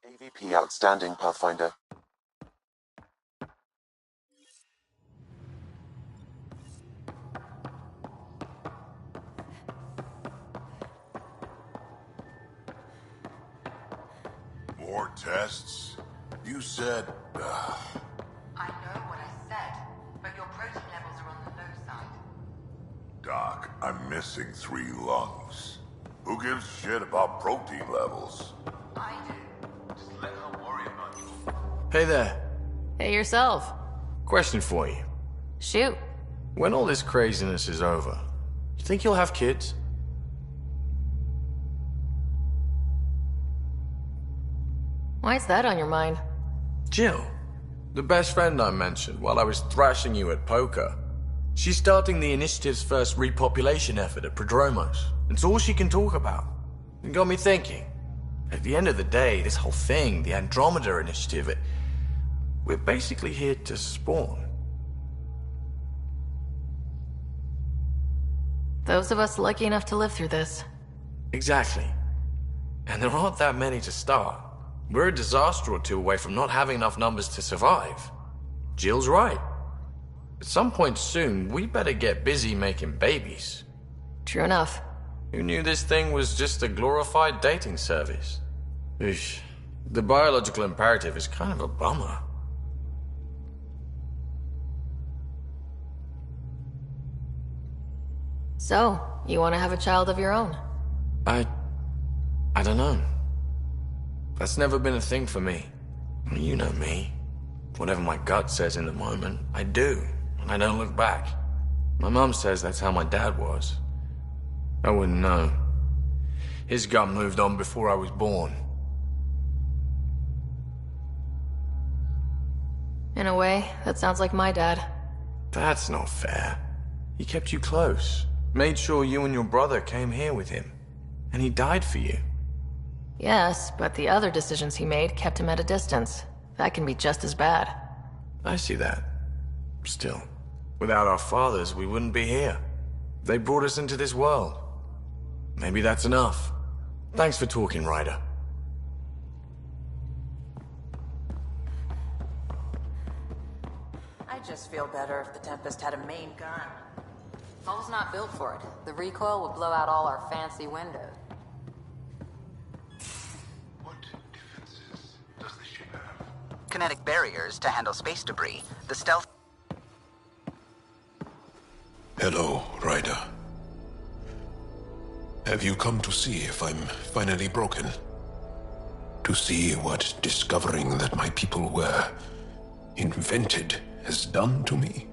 AVP outstanding, Pathfinder. More tests? You said... I know what I said, but your protein levels are on the low side. Doc, I'm missing 3 lungs. Who gives a shit about protein levels? I do. Just let her worry about you. Hey there. Hey yourself. Question for you. Shoot. When all this craziness is over, you think you'll have kids? Why's that on your mind? Jill, the best friend I mentioned while I was thrashing you at poker. She's starting the initiative's first repopulation effort at Prodromos. It's all she can talk about. It got me thinking. At the end of the day, this whole thing, the Andromeda initiative, we're basically here to spawn. Those of us lucky enough to live through this. Exactly. And there aren't that many to start. We're a disaster or two away from not having enough numbers to survive. Jill's right. At some point soon, we better get busy making babies. True enough. Who knew this thing was just a glorified dating service? Eesh. The biological imperative is kind of a bummer. So, you want to have a child of your own? I don't know. That's never been a thing for me. You know me. Whatever my gut says in the moment, I do, and I don't look back. My mum says that's how my dad was. I wouldn't know. His gut moved on before I was born. In a way, that sounds like my dad. That's not fair. He kept you close, made sure you and your brother came here with him, and he died for you. Yes, but the other decisions he made kept him at a distance. That can be just as bad. I see that. Still, without our fathers, we wouldn't be here. They brought us into this world. Maybe that's enough. Thanks for talking, Ryder. I'd just feel better if the Tempest had a main gun. Hull's not built for it. The recoil would blow out all our fancy windows. What defenses does the ship have? Kinetic barriers to handle space debris. The stealth... Hello, Ryder. Have you come to see if I'm finally broken? To see what discovering that my people were invented has done to me?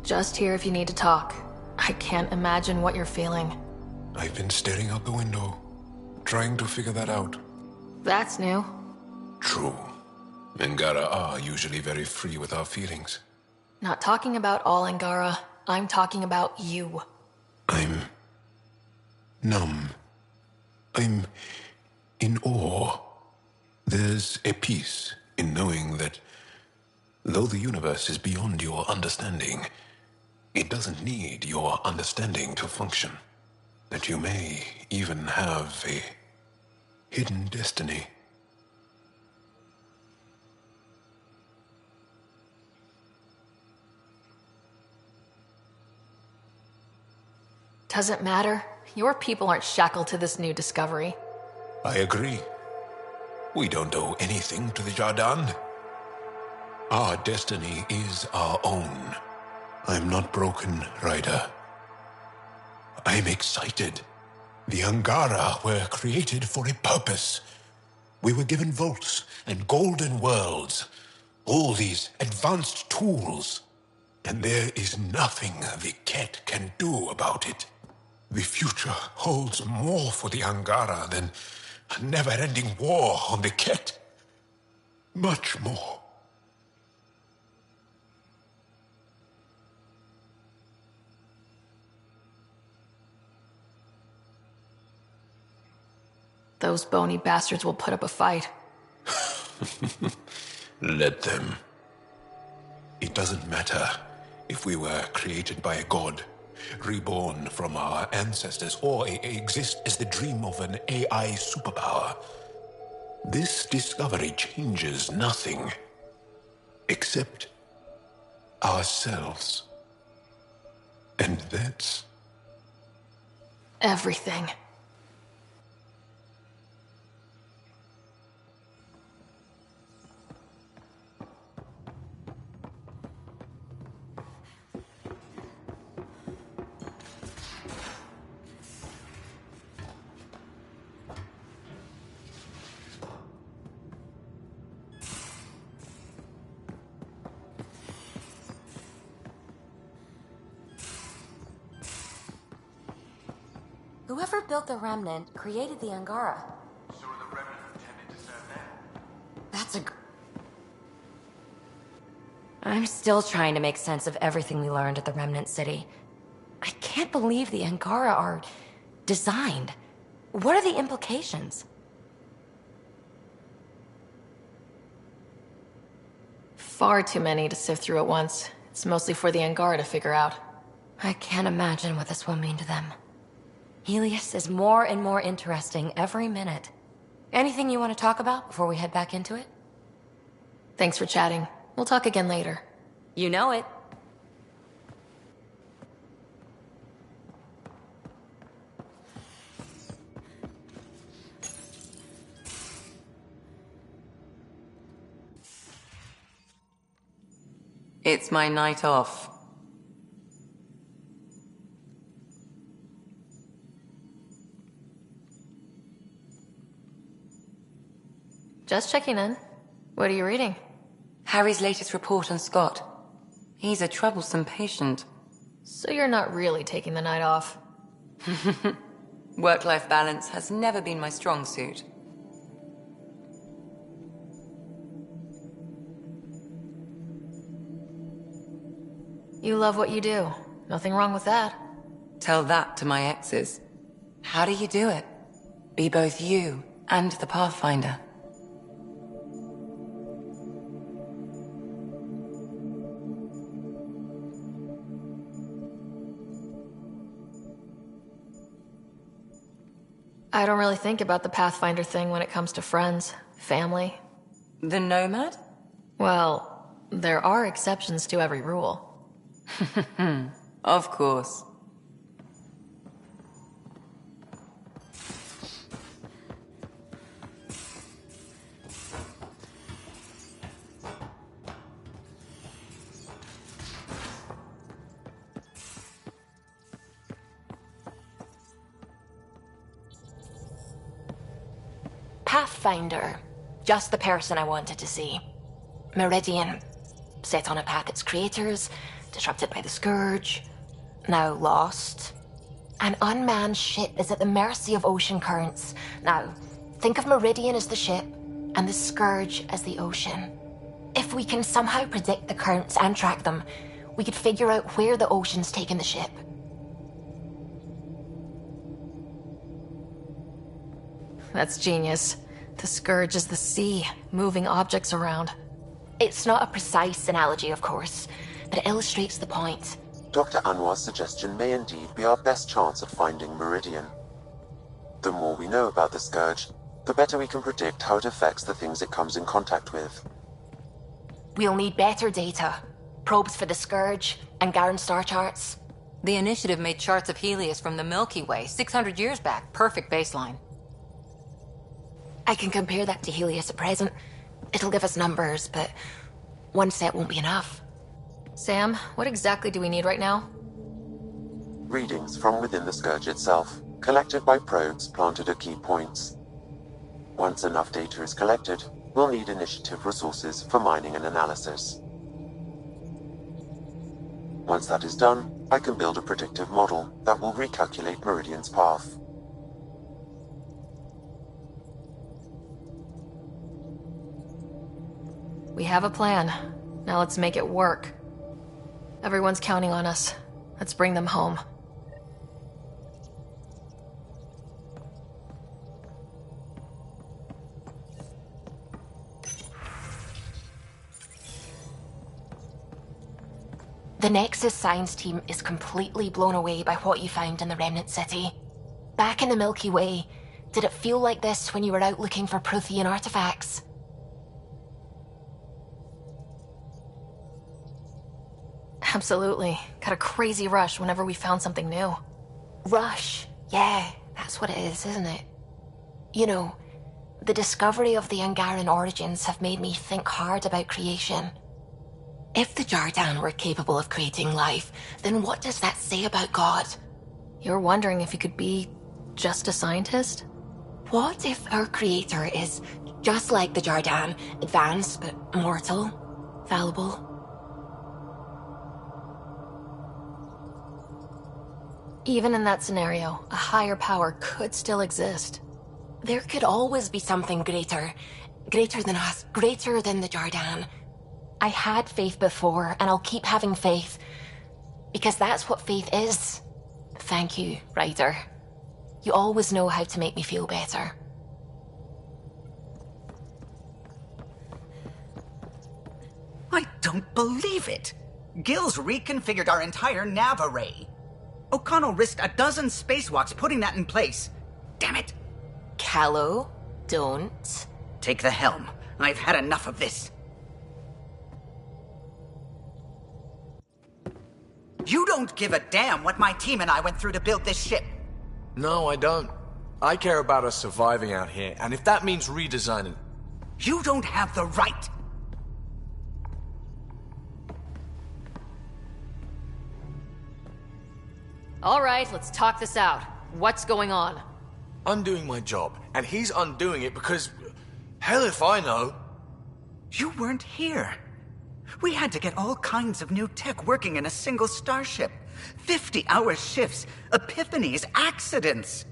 Just here if you need to talk. I can't imagine what you're feeling. I've been staring out the window, trying to figure that out. That's new. True. Angara are usually very free with our feelings. Not talking about all Angara. I'm talking about you. I'm numb. I'm in awe. There's a peace in knowing that though the universe is beyond your understanding, it doesn't need your understanding to function. That you may even have a hidden destiny. Doesn't matter. Your people aren't shackled to this new discovery. I agree. We don't owe anything to the Jardin. Our destiny is our own. I'm not broken, Ryder. I'm excited. The Angara were created for a purpose. We were given vaults and golden worlds. All these advanced tools. And there is nothing the Ket can do about it. The future holds more for the Angara than a never-ending war on the Ket. Much more. Those bony bastards will put up a fight. Let them. It doesn't matter if we were created by a god, reborn from our ancestors, or exist as the dream of an AI superpower. This discovery changes nothing except ourselves. And that's Everything. Whoever built the Remnant created the Angara. So are the Remnant intended to serve them? That's a... I'm still trying to make sense of everything we learned at the Remnant City. I can't believe the Angara are designed. What are the implications? Far too many to sift through at once. It's mostly for the Angara to figure out. I can't imagine what this will mean to them. Helios is more and more interesting every minute. Anything you want to talk about before we head back into it? Thanks for chatting. We'll talk again later. You know it. It's my night off. Just checking in. What are you reading? Harry's latest report on Scott. He's a troublesome patient. So you're not really taking the night off? Work-life balance has never been my strong suit. You love what you do. Nothing wrong with that. Tell that to my exes. How do you do it? Be both you and the Pathfinder. I don't really think about the Pathfinder thing when it comes to friends, family. The Nomad? Well, there are exceptions to every rule. Of course. Pathfinder. Just the person I wanted to see. Meridian. Set on a path its creators, disrupted by the Scourge, now lost. An unmanned ship is at the mercy of ocean currents. Now, think of Meridian as the ship, and the Scourge as the ocean. If we can somehow predict the currents and track them, we could figure out where the ocean's taken the ship. That's genius. The Scourge is the sea, moving objects around. It's not a precise analogy, of course, but it illustrates the point. Dr. Anwar's suggestion may indeed be our best chance at finding Meridian. The more we know about the Scourge, the better we can predict how it affects the things it comes in contact with. We'll need better data. Probes for the Scourge, and Garen star charts. The Initiative made charts of Helios from the Milky Way 600 years back. Perfect baseline. I can compare that to Helios at present. It'll give us numbers, but One set won't be enough. Sam, what exactly do we need right now? Readings from within the Scourge itself, collected by probes planted at key points. Once enough data is collected, we'll need initiative resources for mining and analysis. Once that is done, I can build a predictive model that will recalculate Meridian's path. We have a plan. Now let's make it work. Everyone's counting on us. Let's bring them home. The Nexus science team is completely blown away by what you found in the Remnant City. Back in the Milky Way, did it feel like this when you were out looking for Prothean artifacts? Absolutely. Got a crazy rush whenever we found something new. Rush. Yeah, that's what it is, isn't it? You know, the discovery of the Angaran origins have made me think hard about creation. If the Jardan were capable of creating life, then what does that say about God? You're wondering if you could be just a scientist? What if our creator is just like the Jardan, advanced but mortal, fallible? Even in that scenario, a higher power could still exist. There could always be something greater. Greater than us, greater than the Jardan. I had faith before, and I'll keep having faith. Because that's what faith is. Thank you, Ryder. You always know how to make me feel better. I don't believe it! Gil's reconfigured our entire nav array. O'Connell risked a dozen spacewalks putting that in place. Damn it! Callow, don't. Take the helm. I've had enough of this. You don't give a damn what my team and I went through to build this ship. No, I don't. I care about us surviving out here, and if that means redesigning... You don't have the right. All right, let's talk this out. What's going on? I'm doing my job, and he's undoing it because... Hell if I know. You weren't here. We had to get all kinds of new tech working in a single starship. 50-hour shifts, epiphanies, accidents.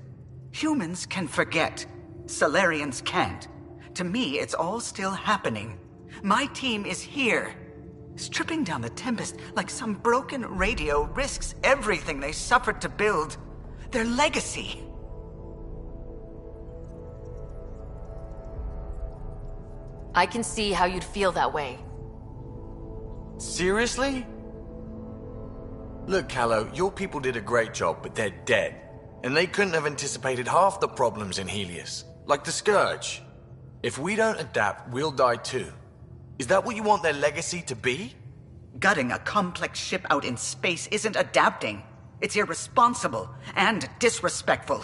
Humans can forget. Solarians can't. To me, it's all still happening. My team is here. Stripping down the Tempest like some broken radio risks everything they suffered to build. Their legacy. I can see how you'd feel that way. Seriously? Look, Callow, your people did a great job, but they're dead. And they couldn't have anticipated half the problems in Helios. Like the Scourge. If we don't adapt, we'll die too. Is that what you want their legacy to be? Gutting a complex ship out in space isn't adapting. It's irresponsible and disrespectful.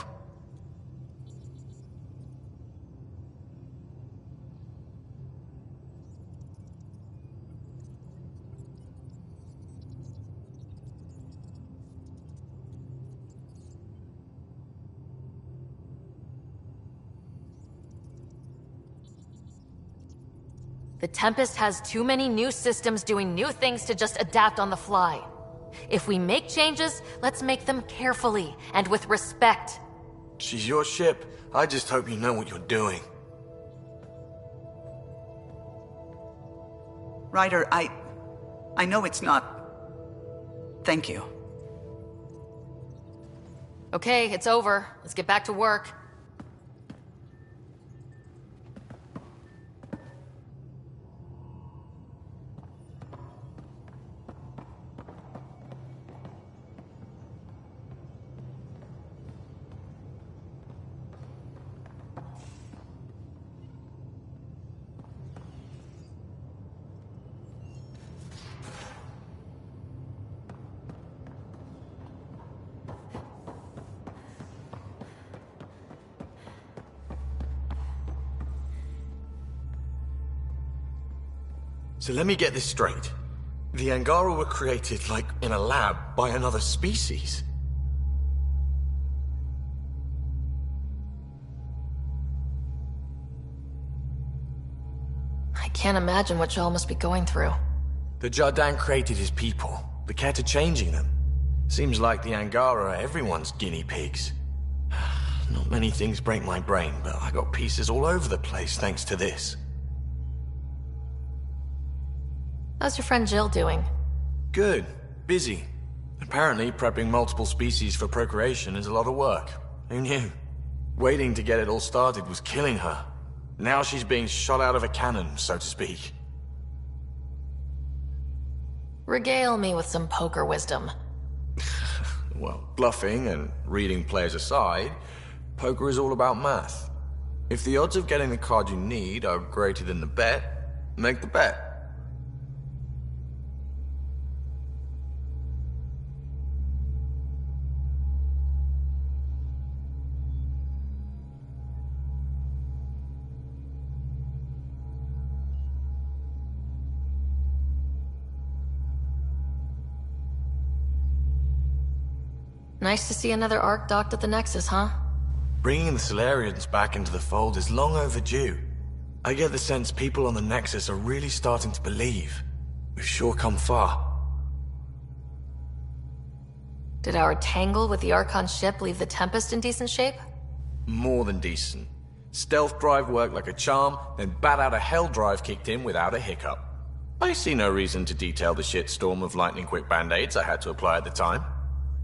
The Tempest has too many new systems doing new things to just adapt on the fly. If we make changes, let's make them carefully and with respect. She's your ship. I just hope you know what you're doing. Ryder, I know it's not... Thank you. Okay, it's over. Let's get back to work. So let me get this straight. The Angara were created, like, in a lab by another species. I can't imagine what y'all must be going through. The Jardin created his people. The care to changing them. Seems like the Angara are everyone's guinea pigs. Not many things break my brain, but I got pieces all over the place thanks to this. How's your friend Jill doing? Good. Busy. Apparently, prepping multiple species for procreation is a lot of work. Who knew? Waiting to get it all started was killing her. Now she's being shot out of a cannon, so to speak. Regale me with some poker wisdom. Well, bluffing and reading players aside, poker is all about math. If the odds of getting the card you need are greater than the bet, make the bet. Nice to see another Ark docked at the Nexus, huh? Bringing the Solarians back into the fold is long overdue. I get the sense people on the Nexus are really starting to believe. We've sure come far. Did our tangle with the Archon ship leave the Tempest in decent shape? More than decent. Stealth drive worked like a charm, then bat out of hell drive kicked in without a hiccup. I see no reason to detail the shitstorm of lightning-quick band-aids I had to apply at the time.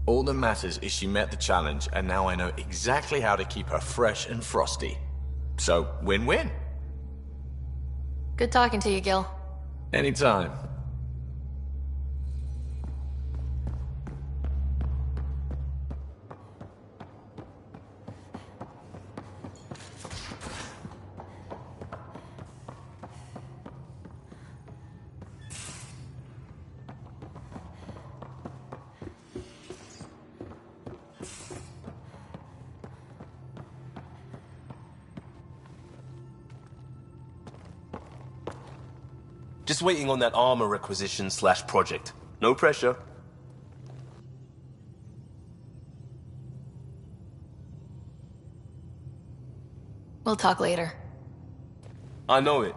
All that matters is she met the challenge, and now I know exactly how to keep her fresh and frosty. So, win-win. Good talking to you, Gil. Anytime. Just waiting on that armor requisition / project. No pressure. We'll talk later. I know it.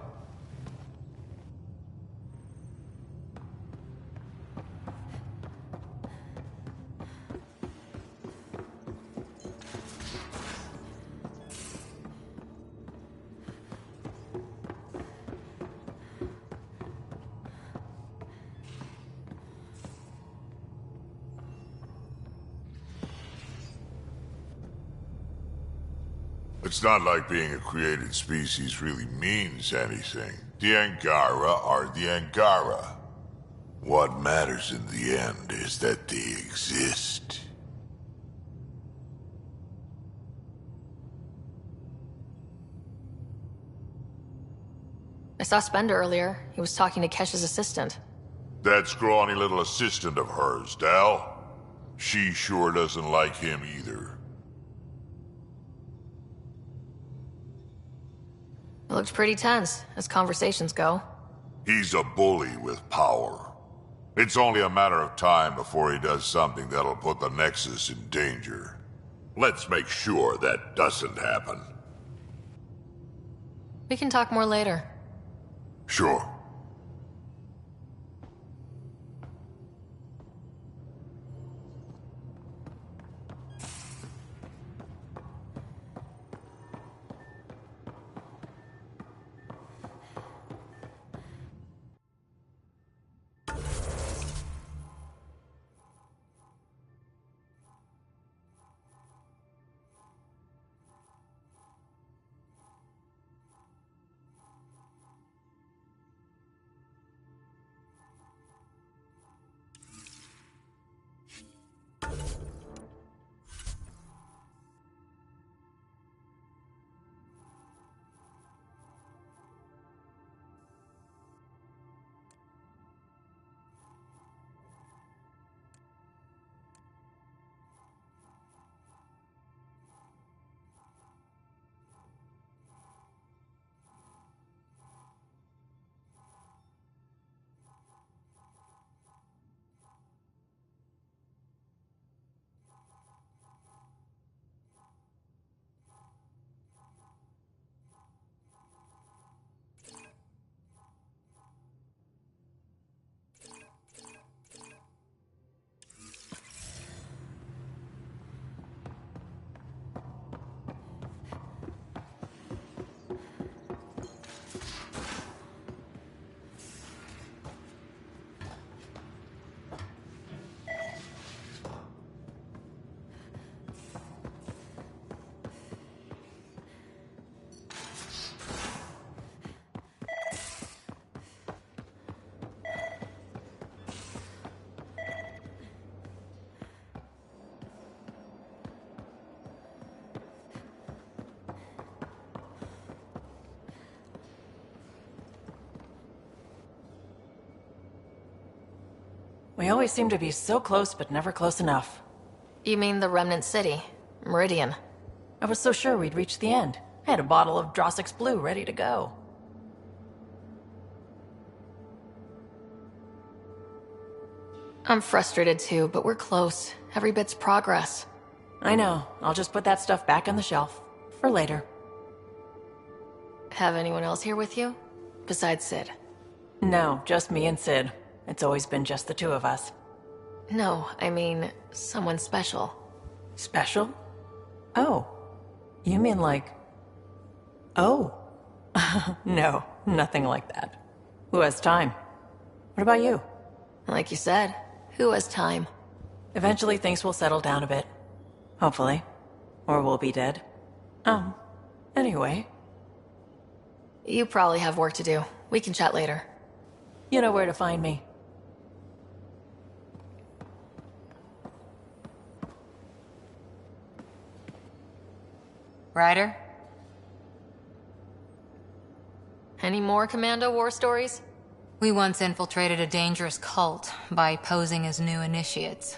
It's not like being a created species really means anything. The Angara are the Angara. What matters in the end is that they exist. I saw Spender earlier. He was talking to Kesh's assistant. That scrawny little assistant of hers, Dal. She sure doesn't like him either. It looked pretty tense, as conversations go. He's a bully with power. It's only a matter of time before he does something that'll put the Nexus in danger. Let's make sure that doesn't happen. We can talk more later. Sure. We always seem to be so close, but never close enough. You mean the Remnant City, Meridian? I was so sure we'd reach the end. I had a bottle of Drossix Blue ready to go. I'm frustrated too, but we're close. Every bit's progress. I know. I'll just put that stuff back on the shelf. For later. Have anyone else here with you? Besides Sid? No, just me and Sid. It's always been just the two of us. No, I mean, someone special. Special? Oh. You mean like... Oh. No, nothing like that. Who has time? What about you? Like you said, who has time? Eventually things will settle down a bit. Hopefully. Or we'll be dead. Anyway. You probably have work to do. We can chat later. You know where to find me. Ryder? Any more Commando war stories? We once infiltrated a dangerous cult by posing as new initiates.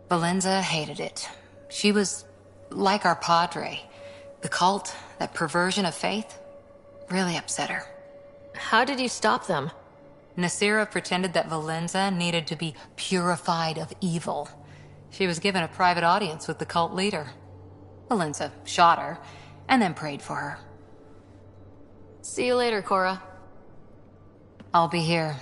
Valenza hated it. She was like our padre. The cult, that perversion of faith, really upset her. How did you stop them? Nasira pretended that Valenza needed to be purified of evil. She was given a private audience with the cult leader. Valenza shot her, and then prayed for her. See you later, Cora. I'll be here.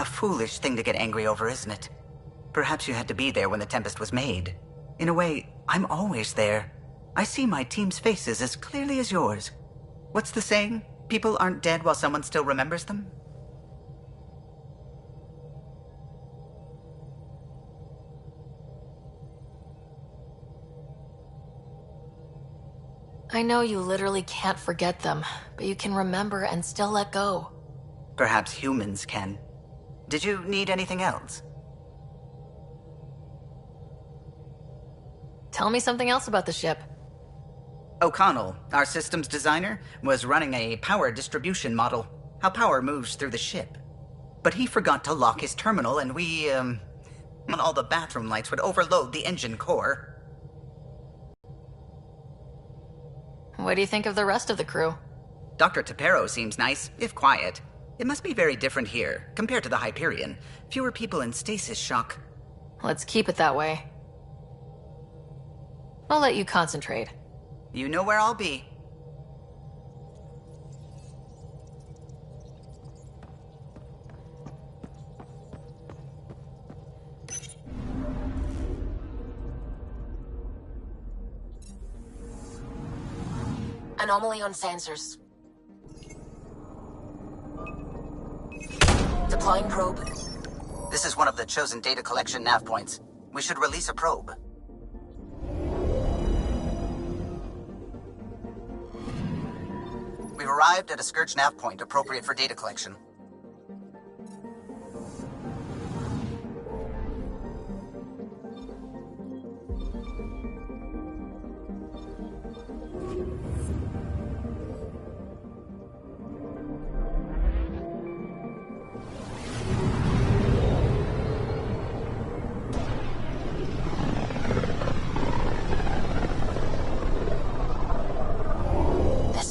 A foolish thing to get angry over, isn't it? Perhaps you had to be there when the Tempest was made. In a way, I'm always there. I see my team's faces as clearly as yours. What's the saying? People aren't dead while someone still remembers them? I know you literally can't forget them, but you can remember and still let go. Perhaps humans can. Did you need anything else? Tell me something else about the ship. O'Connell, our systems designer, was running a power distribution model, how power moves through the ship. But he forgot to lock his terminal and all the bathroom lights would overload the engine core. What do you think of the rest of the crew? Dr. Tapero seems nice, if quiet. It must be very different here, compared to the Hyperion. Fewer people in stasis shock. Let's keep it that way. I'll let you concentrate. You know where I'll be. Anomaly on sensors. Deploying probe. This is one of the chosen data collection nav points. We should release a probe. We've arrived at a Scourge nav point appropriate for data collection.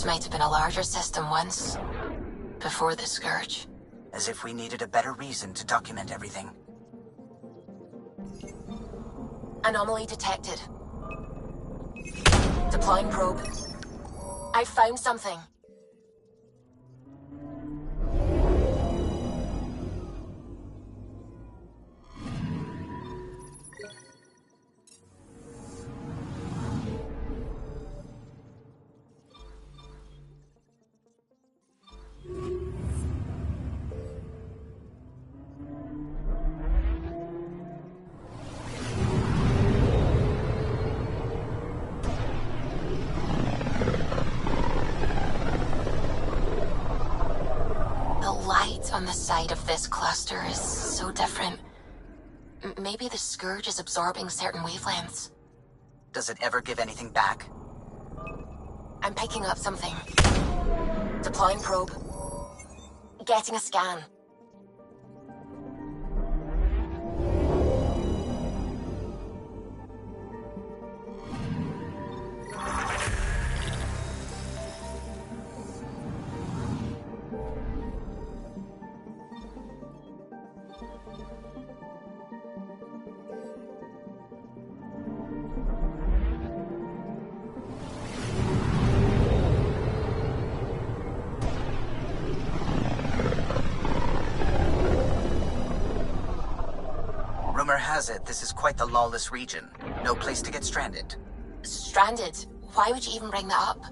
Might have been a larger system once, before the Scourge. As if we needed a better reason to document everything. Anomaly detected. Deploying probe. I found something. light on the side of this cluster is so different. Maybe the Scourge is absorbing certain wavelengths. Does it ever give anything back? I'm picking up something. Deploying probe. Getting a scan. Rumor has it this is quite the lawless region. No place to get stranded. Stranded? Why would you even bring that up?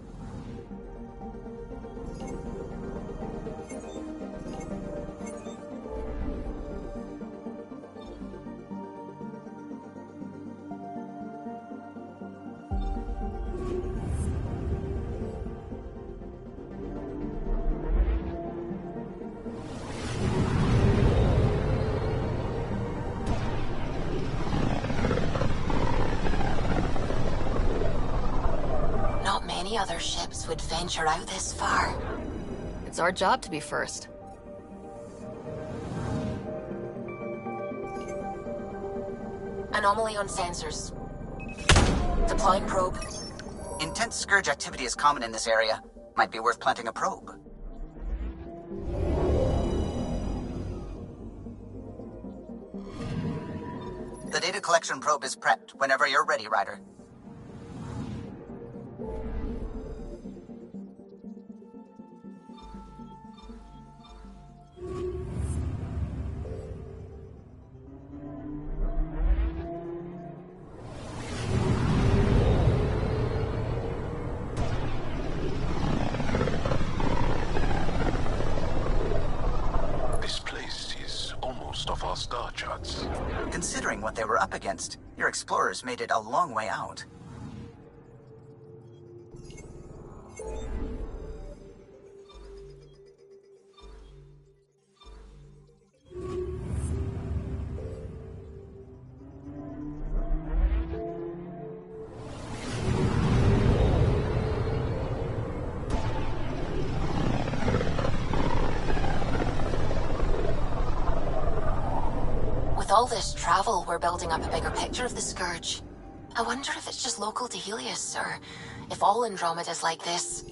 Other ships would venture out this far. It's our job to be first. Anomaly on sensors. Deploying probe. Intense Scourge activity is common in this area. Might be worth planting a probe. The data collection probe is prepped whenever you're ready, Ryder. Star charts. Considering what they were up against, your explorers made it a long way out. With all this travel, we're building up a bigger picture of the Scourge. I wonder if it's just local to Helios, or if all Andromeda's like this.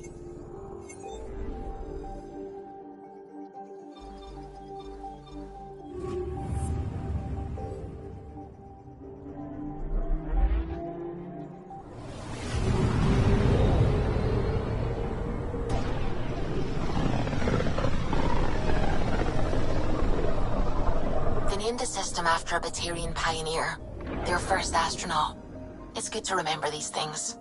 Named the system after a Batarian pioneer, their first astronaut. It's good to remember these things.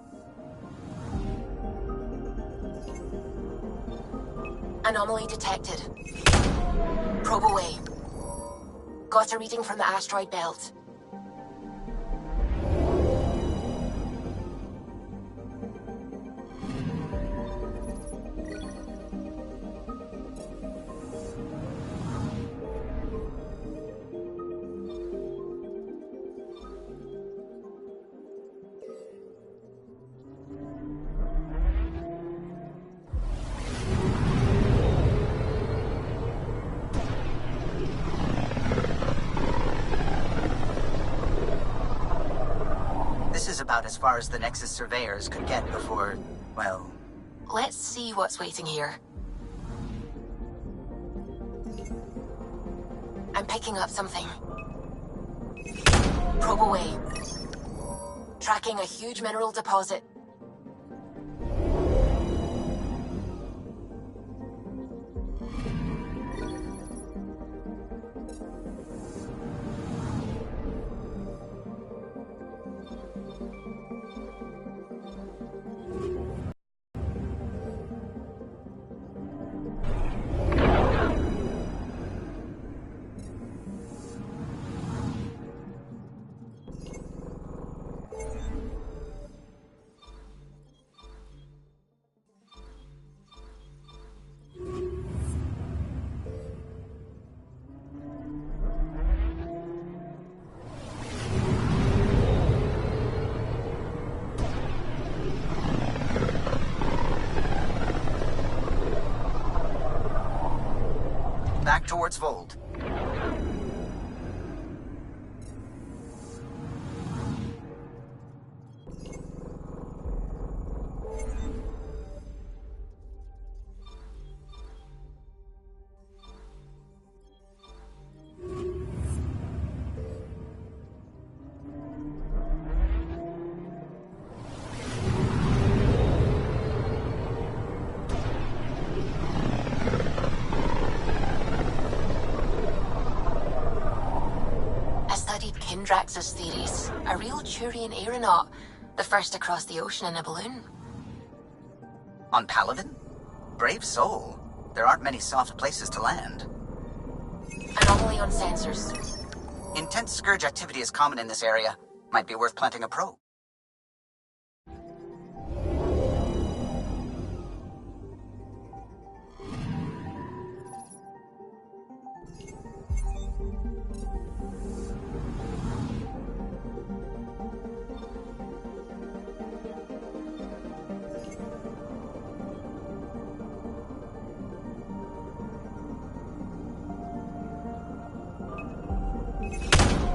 Anomaly detected. Probe away. Got a reading from the asteroid belt. About as far as the Nexus surveyors could get before, well... Let's see what's waiting here. I'm picking up something. Probe away. Tracking a huge mineral deposit. Back towards Vold. Drax's theories. A real Turian aeronaut. The first to cross the ocean in a balloon. On Paladin? Brave soul. There aren't many soft places to land. Anomaly on sensors. Intense Scourge activity is common in this area. Might be worth planting a probe.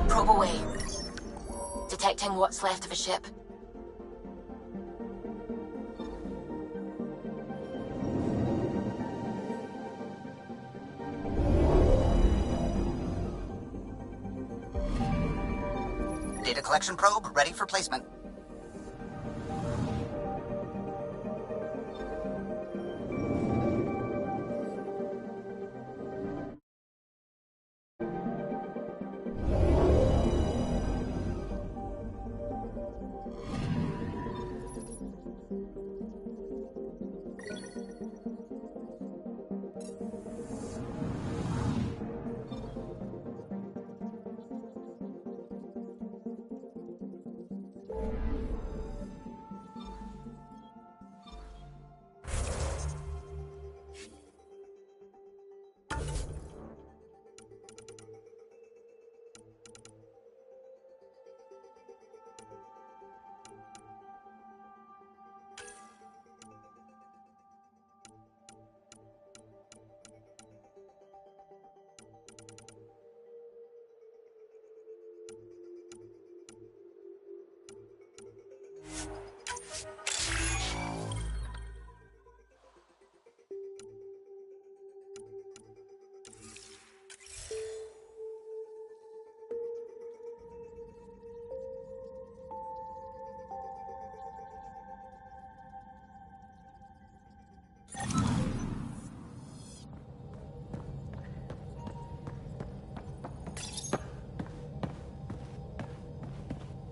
Probe away. Detecting what's left of a ship. Data collection probe ready for placement.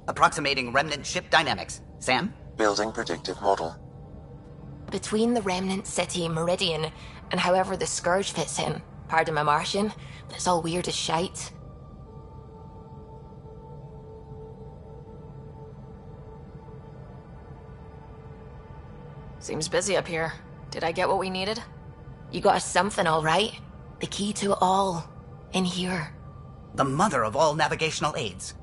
Approximating remnant ship dynamics. Sam? Building predictive model. Between the remnant city Meridian and however the Scourge fits in, pardon my Martian, but it's all weird as shite. Seems busy up here. Did I get what we needed? You got us something, all right. The key to it all. In here. The mother of all navigational aids.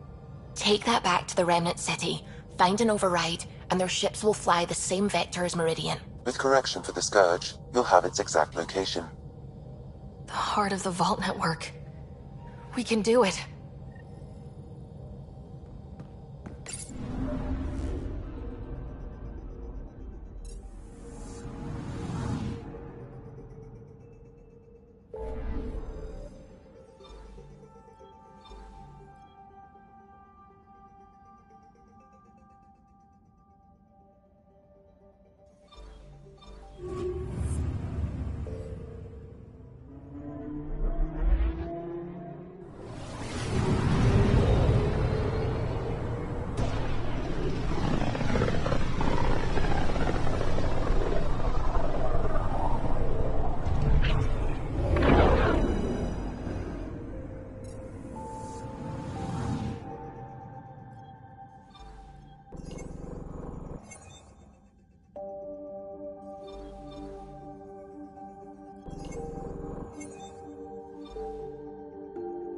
Take that back to the remnant city, find an override, and their ships will fly the same vector as Meridian. With correction for the Scourge, you'll have its exact location. The heart of the Vault Network. We can do it.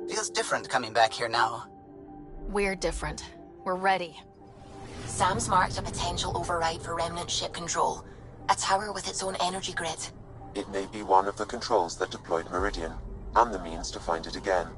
Feels different coming back here now. We're different. We're ready. Sam's marked a potential override for remnant ship control. A tower with its own energy grid. It may be one of the controls that deployed Meridian. and the means to find it again.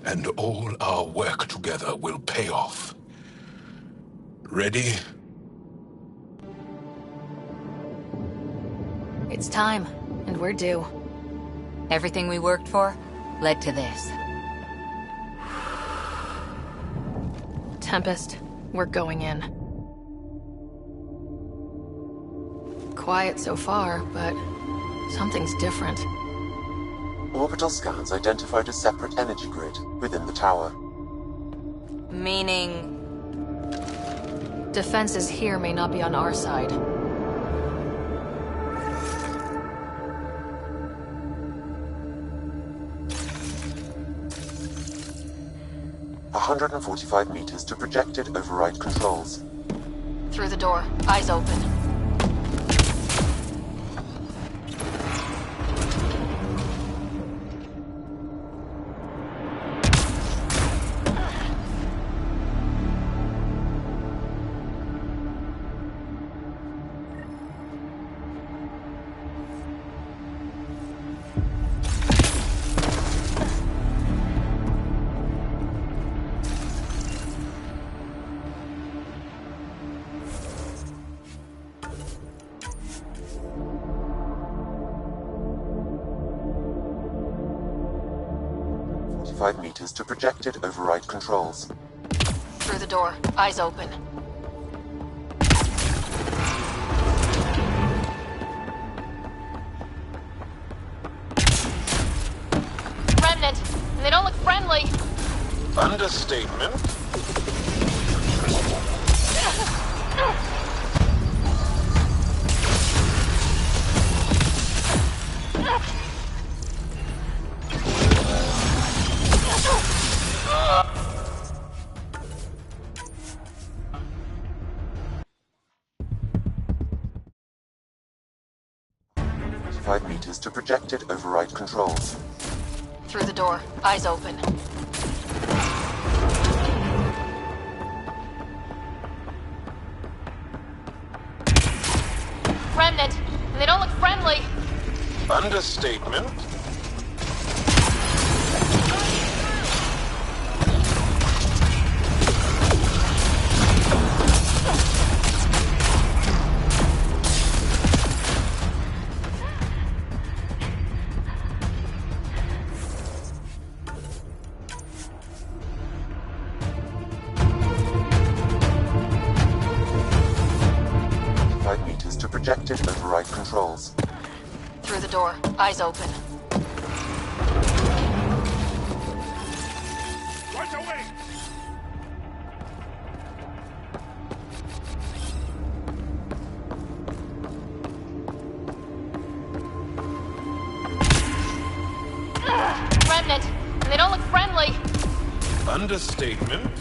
And all our work together will pay off. Ready? It's time, and we're due. Everything we worked for led to this. Tempest, we're going in. Quiet so far, but something's different. Orbital scans identified a separate energy grid within the tower. Meaning... Defenses here may not be on our side. 145 meters to projected override controls. Through the door, eyes open. Meters to projected override controls. Through the door, eyes open. Remnant, they don't look friendly. Understatement. Meters to projected override controls. Through the door, eyes open. Remnant, they don't look friendly. Understatement. Projected override controls. Through the door, eyes open. Right away! Remnant, they don't look friendly. Understatement.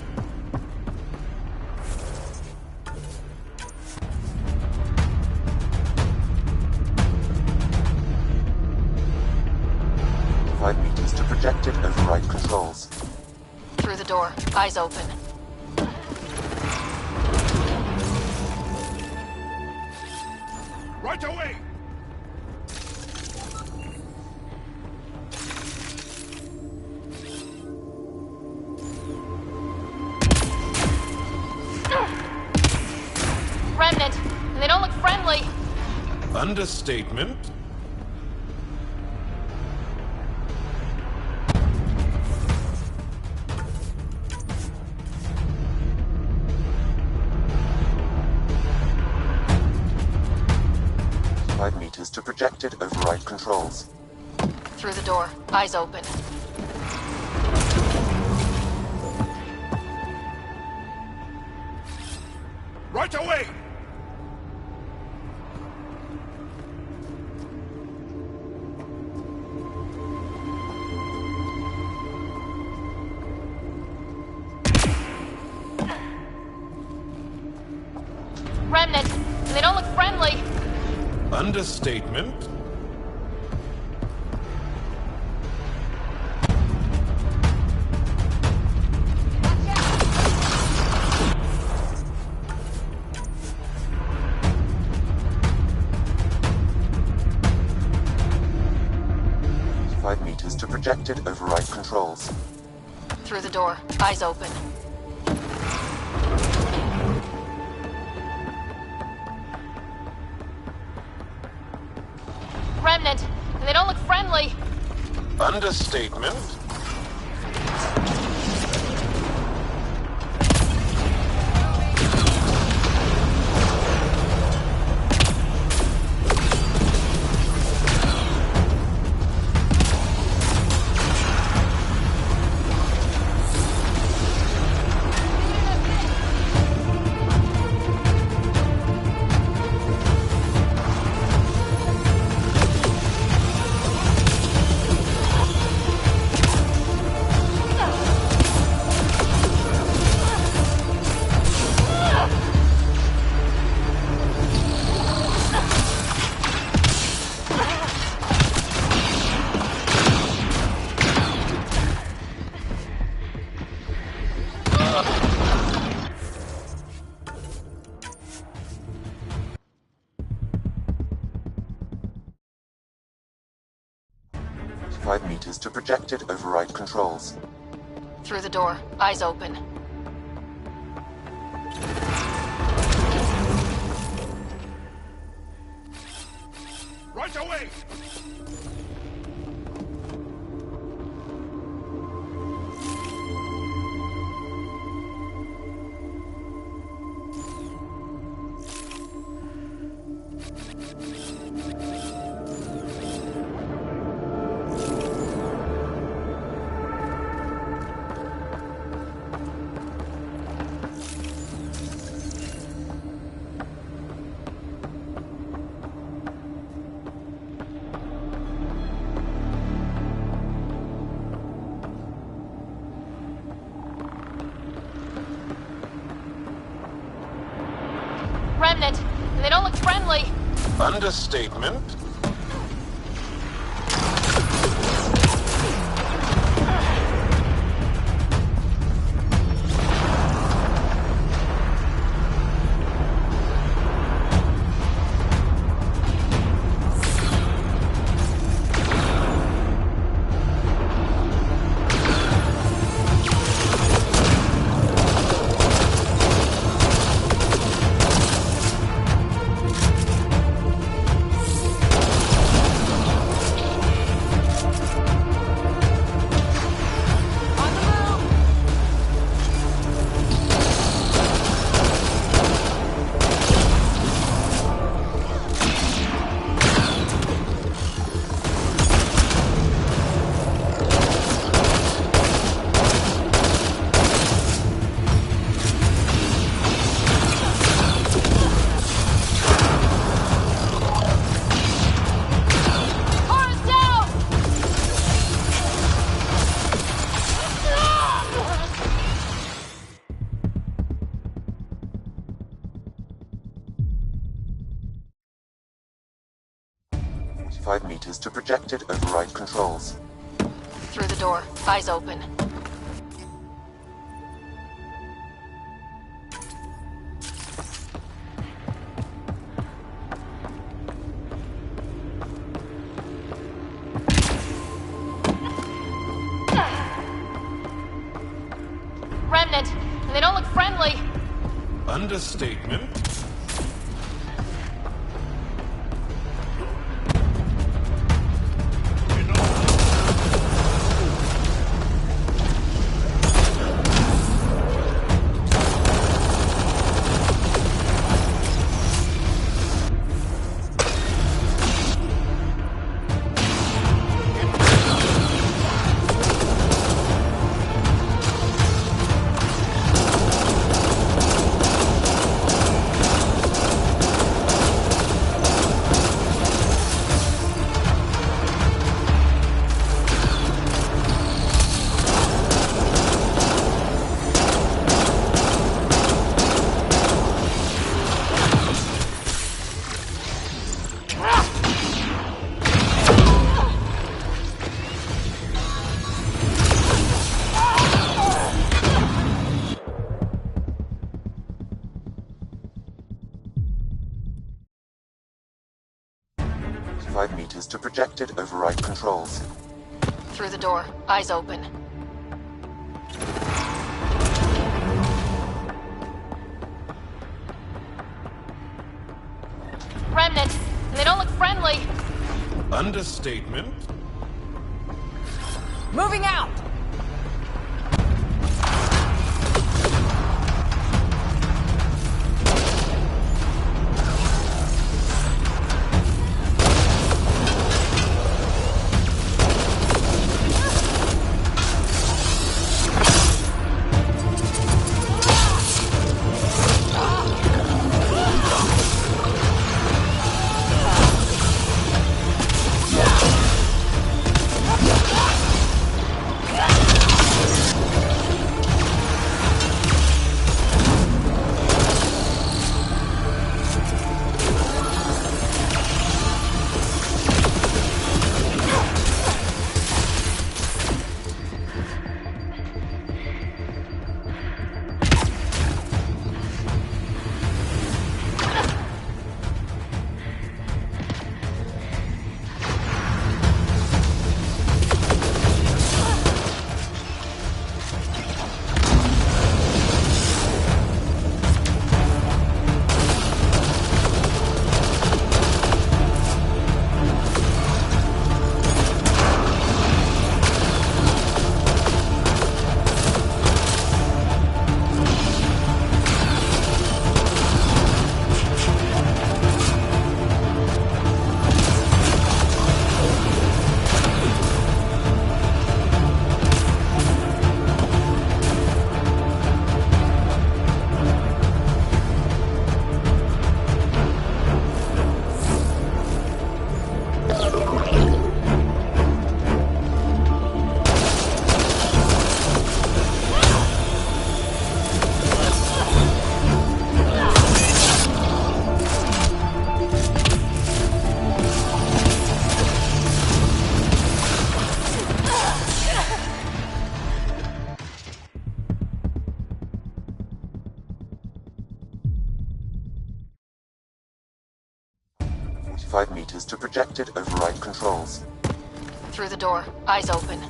Meters to projected override controls. Through the door, eyes open. Right away! Remnant, they don't look friendly. Understatement. Meters to projected override controls. Through the door, eyes open. Right away! Remnant, they don't look friendly. Understatement. Meters to projected override controls. Through the door, eyes open. Remnant, they don't look friendly. Understatement. 5 meters to projected override controls. Through the door, eyes open. Right away! Remnant, they don't look friendly. Understatement. Cars down! 5 meters to projected override controls. Through the door, eyes open. Remnant, they don't look friendly. Understatement. To projected override controls. Through the door, eyes open. Remnant, they don't look friendly. Understatement. Moving out! 25 meters to projected override controls. Through the door, eyes open.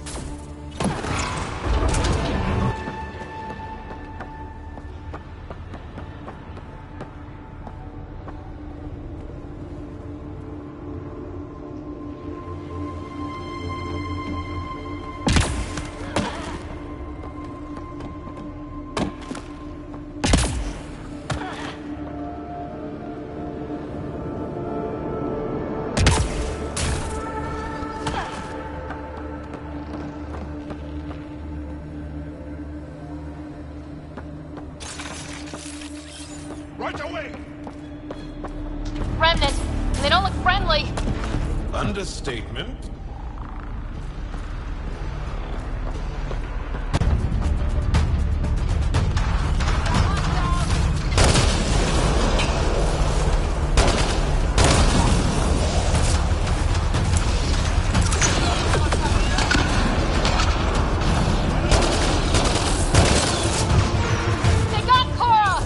Right away! Remnant, they don't look friendly. Understatement. They got Cora!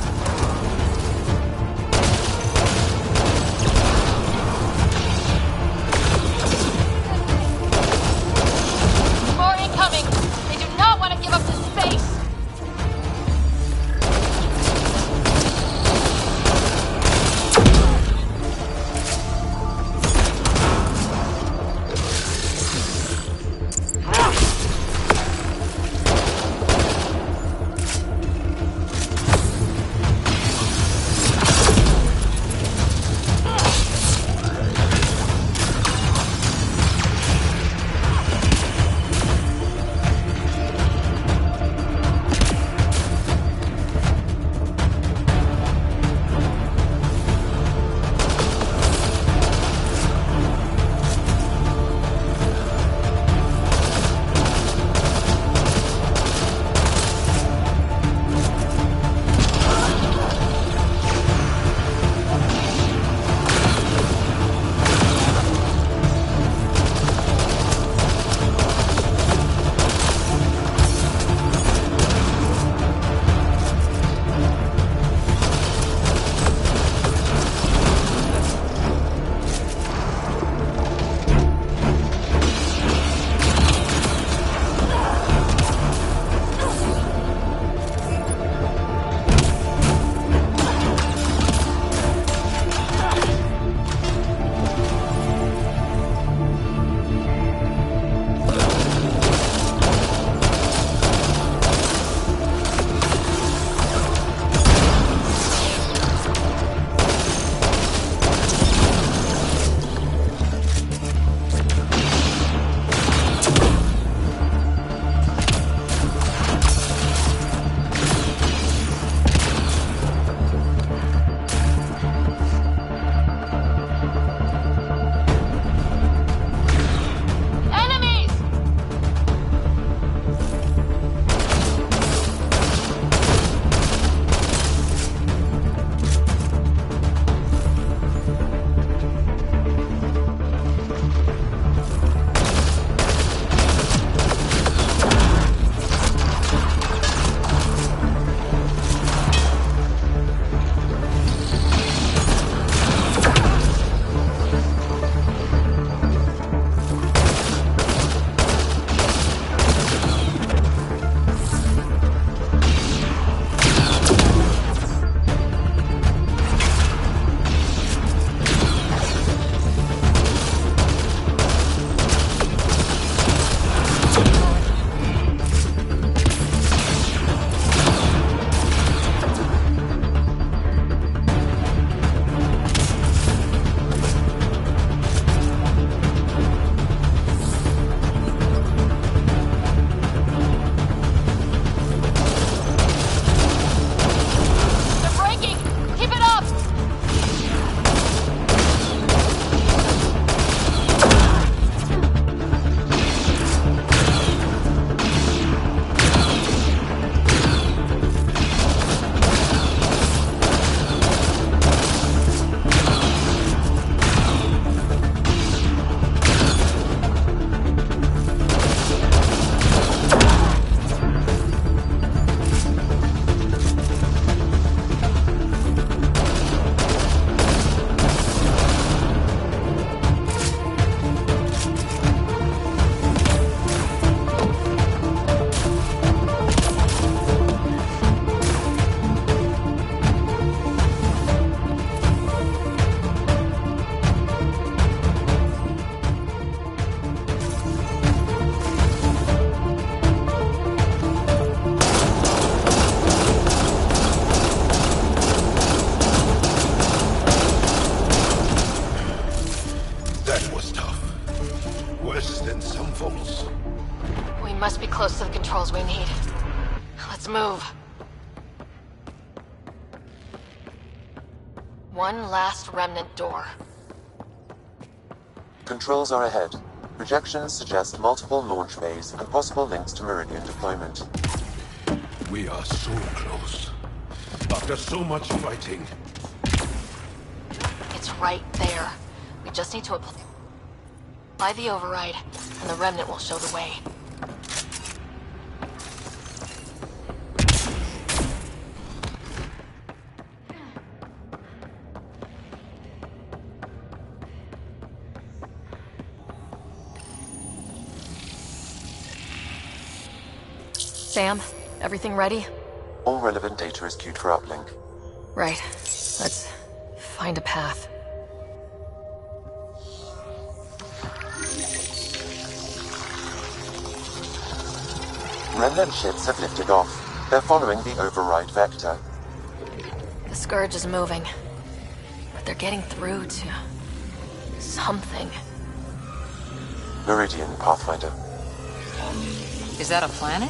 controls we need. Let's move. One last remnant door. Controls are ahead. Projections suggest multiple launch bays and possible links to Meridian deployment. We are so close. After so much fighting. It's right there. We just need to apply the override, and the remnant will show the way. Sam, everything ready? All relevant data is queued for uplink. Right. Let's find a path. Remnant ships have lifted off. They're following the override vector. The Scourge is moving, but they're getting through to something. Meridian, Pathfinder. Is that a planet?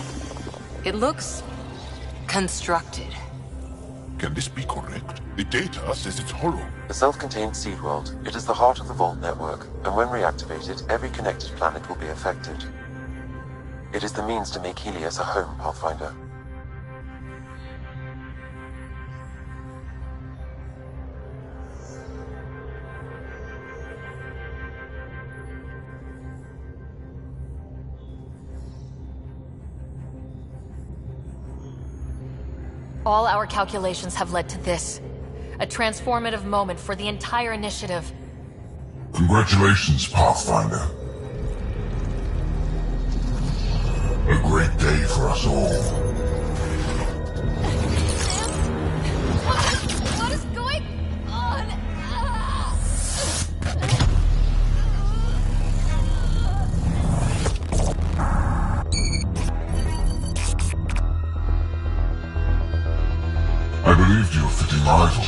It looks constructed. Can this be correct? The data says it's hollow. The self-contained seed world. It is the heart of the Vault network, and when reactivated, every connected planet will be affected. It is the means to make Helios a home, Pathfinder. All our calculations have led to this. A transformative moment for the entire initiative. Congratulations, Pathfinder. A great day for us all. What is going on? I believed you a fitting idol,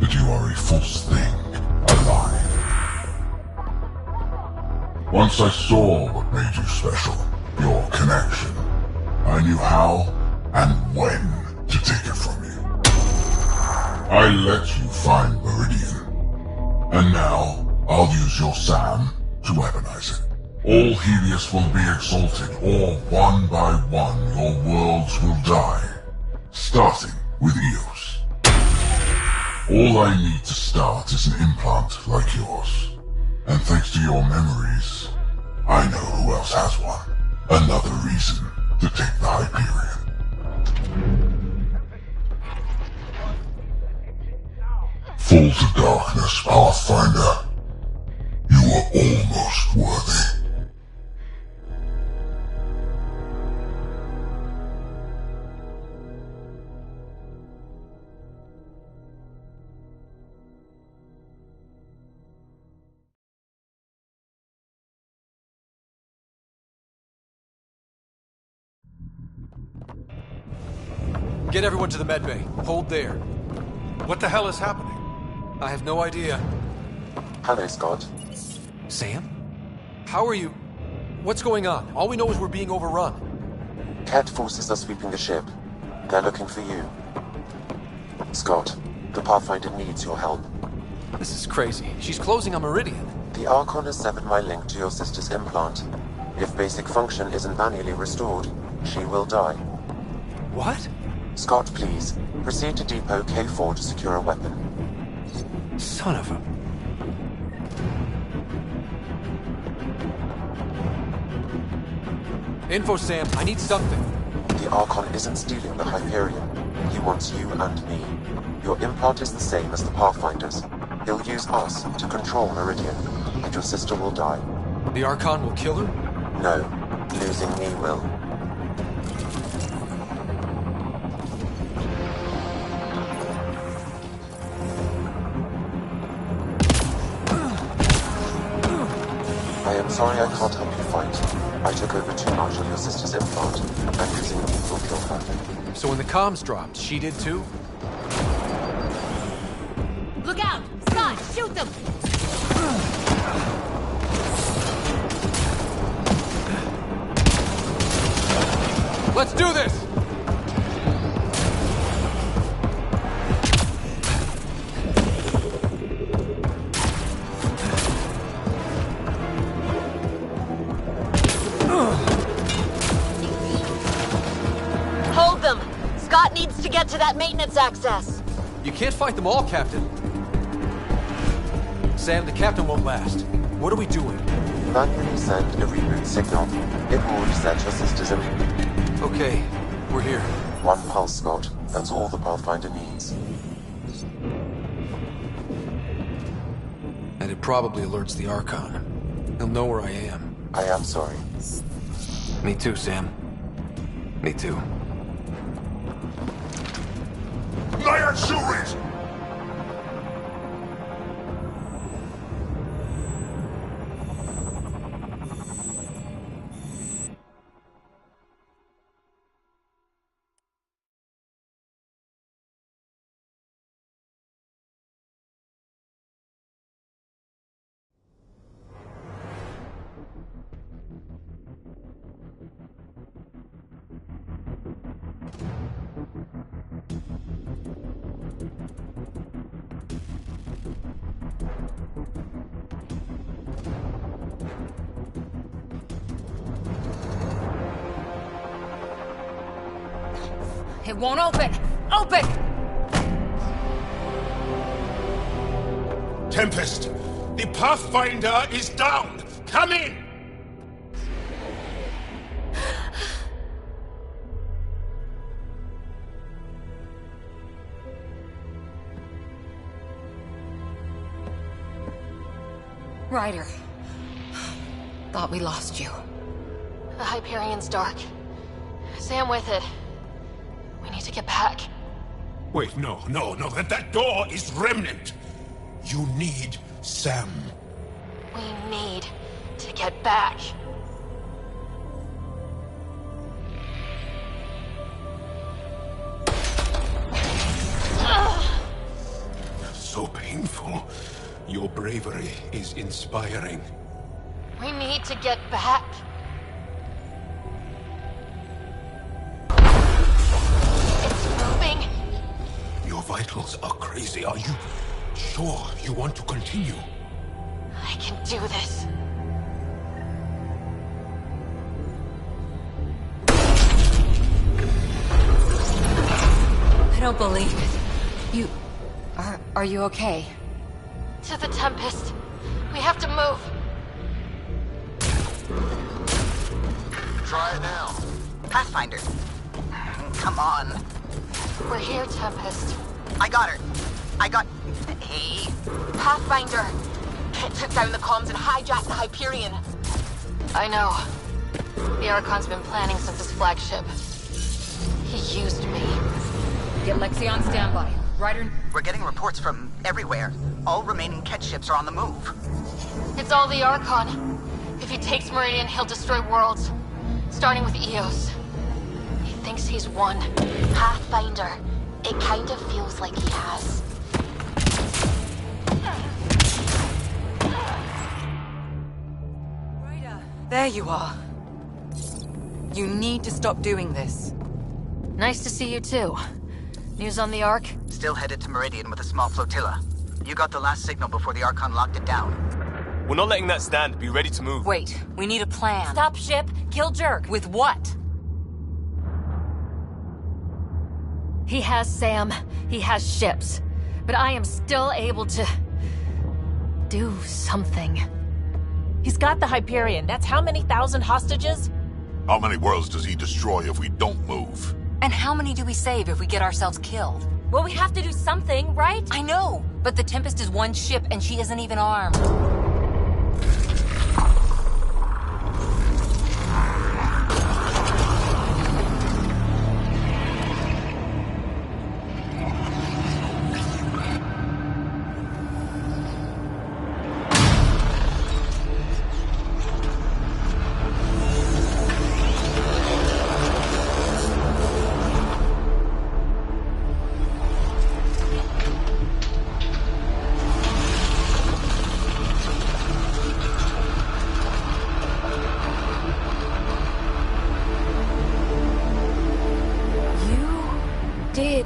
that you are a false thing, a lie. Once I saw what made you special, your connection, I knew how and when to take it from you. I let you find Meridian, and now I'll use your SAM to weaponize it. All Helios will be exalted, or one by one your worlds will die, starting with Eos. All I need to start is an implant like yours. And thanks to your memories, I know who else has one. Another reason to take the Hyperion. Fall to darkness, Pathfinder. You are almost worthy. Get everyone to the medbay. Hold there. What the hell is happening? I have no idea. Hello, Scott. Sam? How are you? What's going on? All we know is we're being overrun. Ket forces are sweeping the ship. They're looking for you. Scott, the Pathfinder needs your help. This is crazy. She's closing on Meridian. The Archon has severed my link to your sister's implant. If basic function isn't manually restored, she will die. What? Scott, please. Proceed to Depot K4 to secure a weapon. Son of a... Info, Sam. I need something. The Archon isn't stealing the Hyperion. He wants you and me. Your implant is the same as the Pathfinder's. He'll use us to control Meridian, and your sister will die. The Archon will kill her? No. Losing me will. I am sorry I can't help you fight. I took over too much of your sister's implant, and losing me will kill her. So when the comms dropped, she did too? Look out! Scott, shoot them! Let's do this! Hold them! Scott needs to get to that maintenance access. You can't fight them all, Captain. Sam, the captain won't last. What are we doing? Manually send a reboot signal. It will reset your system. Okay, we're here. One pulse, Scott. That's all the Pathfinder needs. And it probably alerts the Archon. He'll know where I am. I am sorry. Me too, Sam. Me too. Liar shooters! It won't open! Open! Tempest, the Pathfinder is down! Come in! Ryder. Thought we lost you. The Hyperion's dark. Sam with it. We need to get back. Wait, no. That door is Remnant. You need Sam. We need to get back. So painful. Your bravery is inspiring. We need to get back. It's moving. Your vitals are crazy. Are you sure you want to continue? I can do this. I don't believe it. You... Are you okay? To the Tempest. We have to move. Try it now. Pathfinder. Come on. We're here, Tempest. I got her. Hey. Pathfinder. It took down the comms and hijacked the Hyperion. I know. The Archon's been planning since his flagship. He used me. Get Lexi on standby. Ryder... We're getting reports from everywhere. All remaining Ket ships are on the move. It's all the Archon. If he takes Meridian, he'll destroy worlds. Starting with Eos. He thinks he's won. Pathfinder. It kind of feels like he has. There you are. You need to stop doing this. Nice to see you too. News on the Ark? Still headed to Meridian with a small flotilla. You got the last signal before the Archon locked it down. We're not letting that stand. Be ready to move. Wait, we need a plan. Stop ship, kill Jerk. With what? He has Sam. He has ships. But I am still able to... do something. He's got the Hyperion. That's how many thousand hostages? How many worlds does he destroy if we don't move? And how many do we save if we get ourselves killed? Well, we have to do something, right? I know, but the Tempest is one ship and she isn't even armed.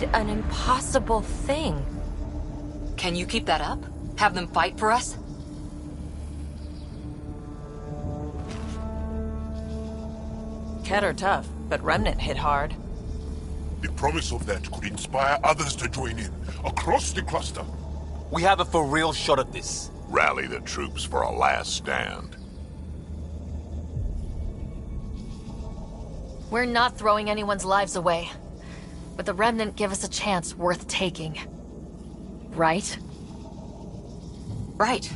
did an impossible thing. Can you keep that up? Have them fight for us? Kett are tough, but Remnant hit hard. The promise of that could inspire others to join in, across the cluster. We have a for real shot at this. Rally the troops for a last stand. We're not throwing anyone's lives away. But the Remnant give us a chance worth taking. Right? Right.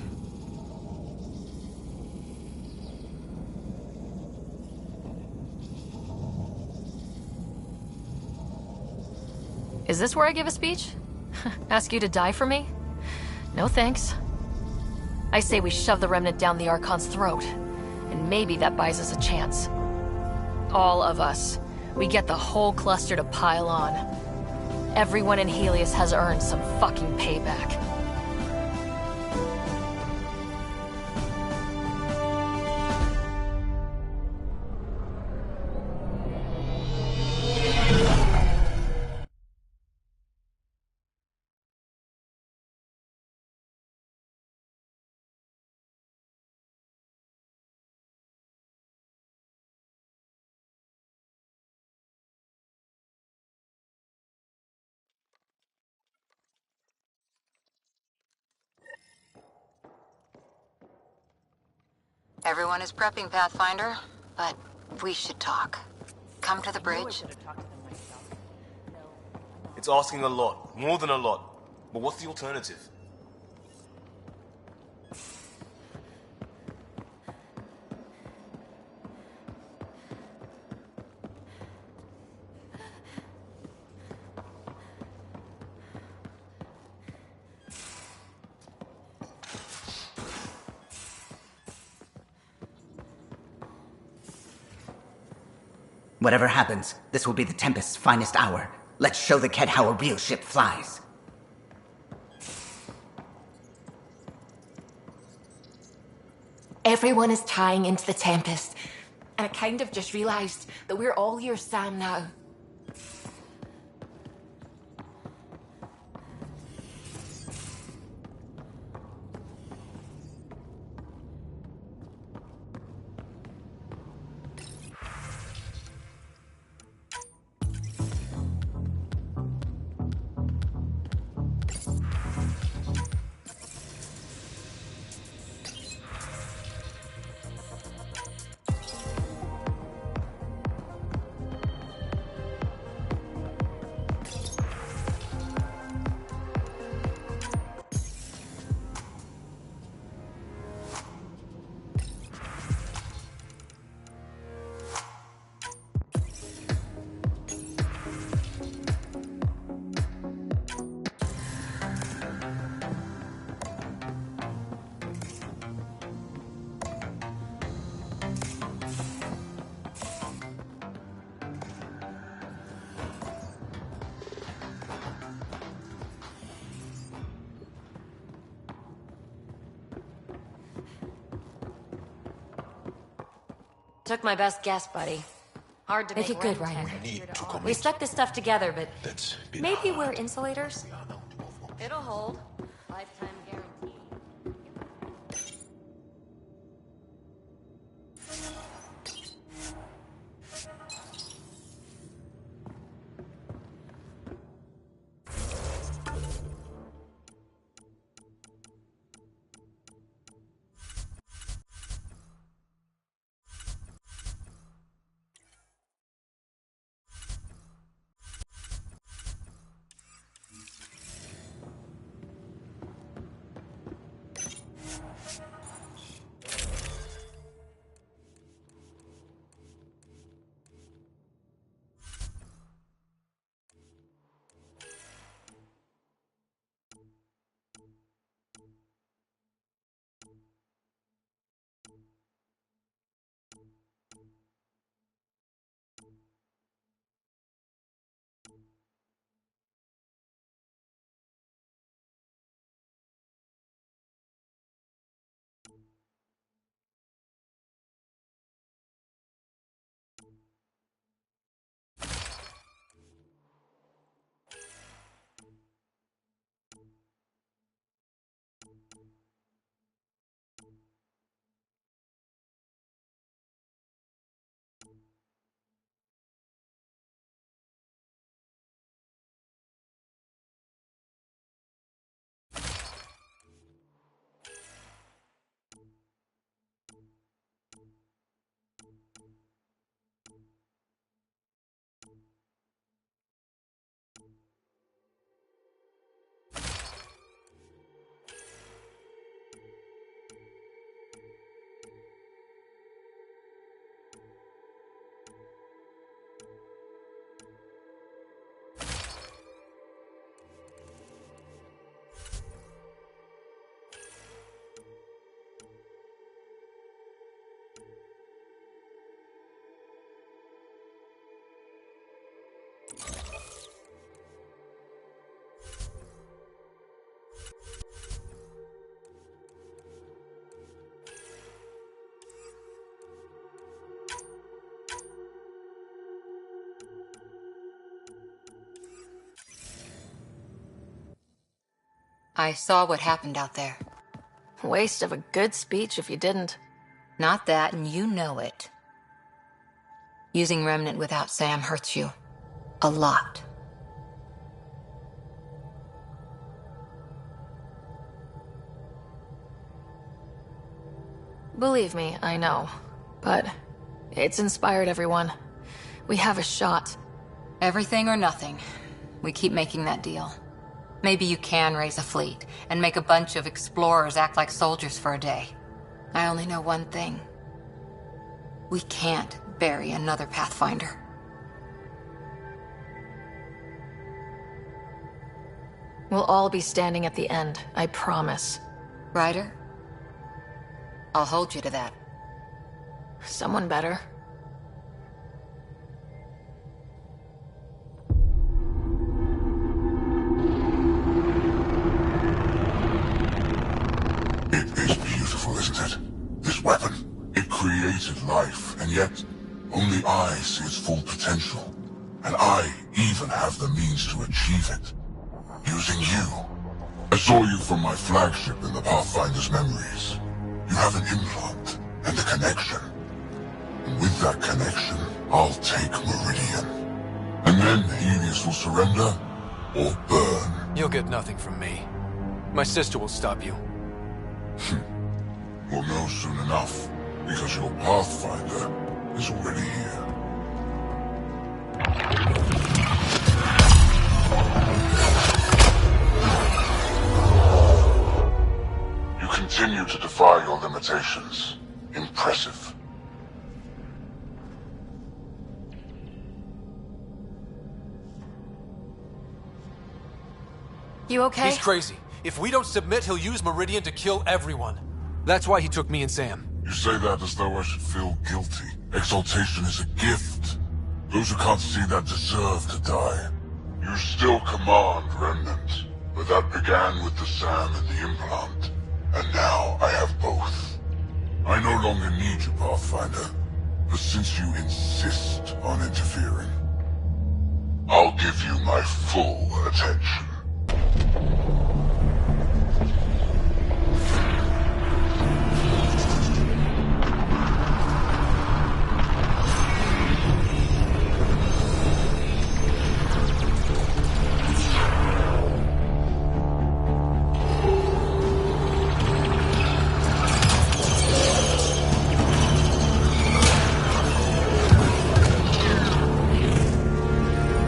Is this where I give a speech? Ask you to die for me? No thanks. I say we shove the Remnant down the Archon's throat. And maybe that buys us a chance. All of us. We get the whole cluster to pile on. Everyone in Helios has earned some fucking payback. Everyone is prepping, Pathfinder, but we should talk. Come to the bridge. It's asking a lot, more than a lot. But what's the alternative? Whatever happens, this will be the Tempest's finest hour. Let's show the Kett how a real ship flies. Everyone is tying into the Tempest, and I kind of just realized that we're all your Sam now. Took my best guess, buddy. Hard to Make it good, Ryan. Ryder. We stuck this stuff together, but That's been maybe hard. we're insulators. It'll hold. Lifetime guarantee. I saw what happened out there. Waste of a good speech if you didn't. Not that, and you know it. Using Remnant without Sam hurts you. A lot. Believe me, I know. But it's inspired everyone. We have a shot. Everything or nothing. We keep making that deal. Maybe you can raise a fleet and make a bunch of explorers act like soldiers for a day. I only know one thing. We can't bury another Pathfinder. We'll all be standing at the end, I promise. Ryder? I'll hold you to that. Someone better. It is beautiful, isn't it? This weapon. It created life, and yet only I see its full potential. And I even have the means to achieve it. Using you. I saw you from my flagship in the Pathfinder's memories. You have an implant and a connection. And with that connection, I'll take Meridian. And then Helios will surrender or burn. You'll get nothing from me. My sister will stop you. We'll know soon enough, because your Pathfinder is already here. You continue to defy your limitations. Impressive. You okay? He's crazy. If we don't submit, he'll use Meridian to kill everyone. That's why he took me and Sam. You say that as though I should feel guilty. Exaltation is a gift. Those who can't see that deserve to die. You still command Remnant, but that began with the Sam and the implant. And now I have both. I no longer need you, Pathfinder. But since you insist on interfering, I'll give you my full attention.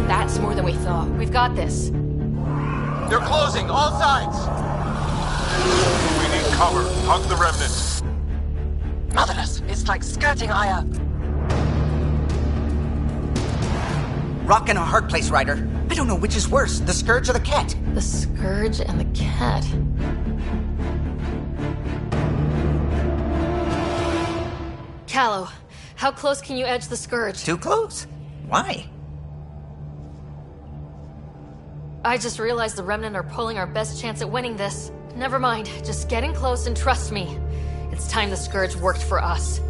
That's more than we thought. We've got this. They're closing, all sides! We need cover. Hug the remnant. Motherless, it's like skirting Aya. Rock in a hard place, Ryder. I don't know which is worse, the Scourge or the Cat. The Scourge and the Cat. Callow, how close can you edge the Scourge? Too close. Why? I just realized the Remnant are pulling our best chance at winning this. Never mind, just get in close and trust me. It's time the Scourge worked for us.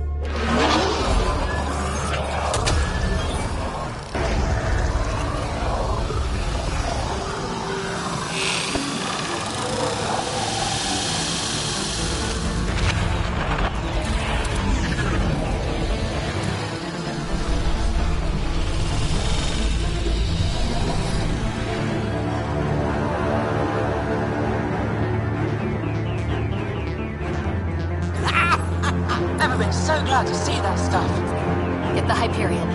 Never been so glad to see that stuff. Get the Hyperion.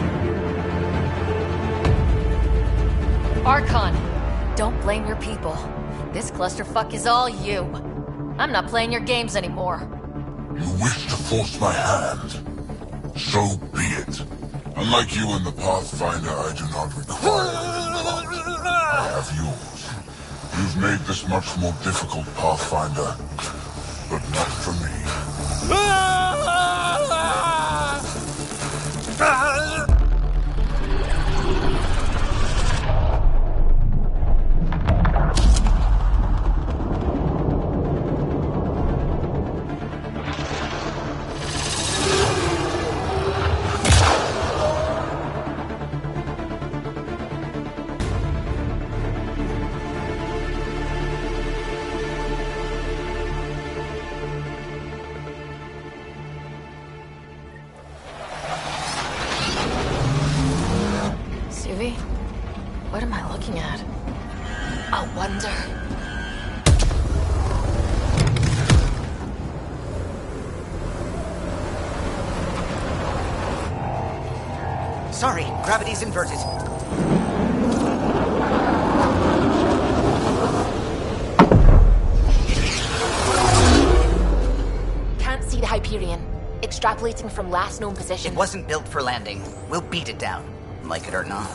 Archon, don't blame your people. This clusterfuck is all you. I'm not playing your games anymore. You wish to force my hand? So be it. Unlike you and the Pathfinder, I do not require it. I have yours. You've made this much more difficult, Pathfinder, but not for me. looking at? I wonder. Sorry, gravity's inverted. Can't see the Hyperion. Extrapolating from last known position. It wasn't built for landing. We'll beat it down, like it or not.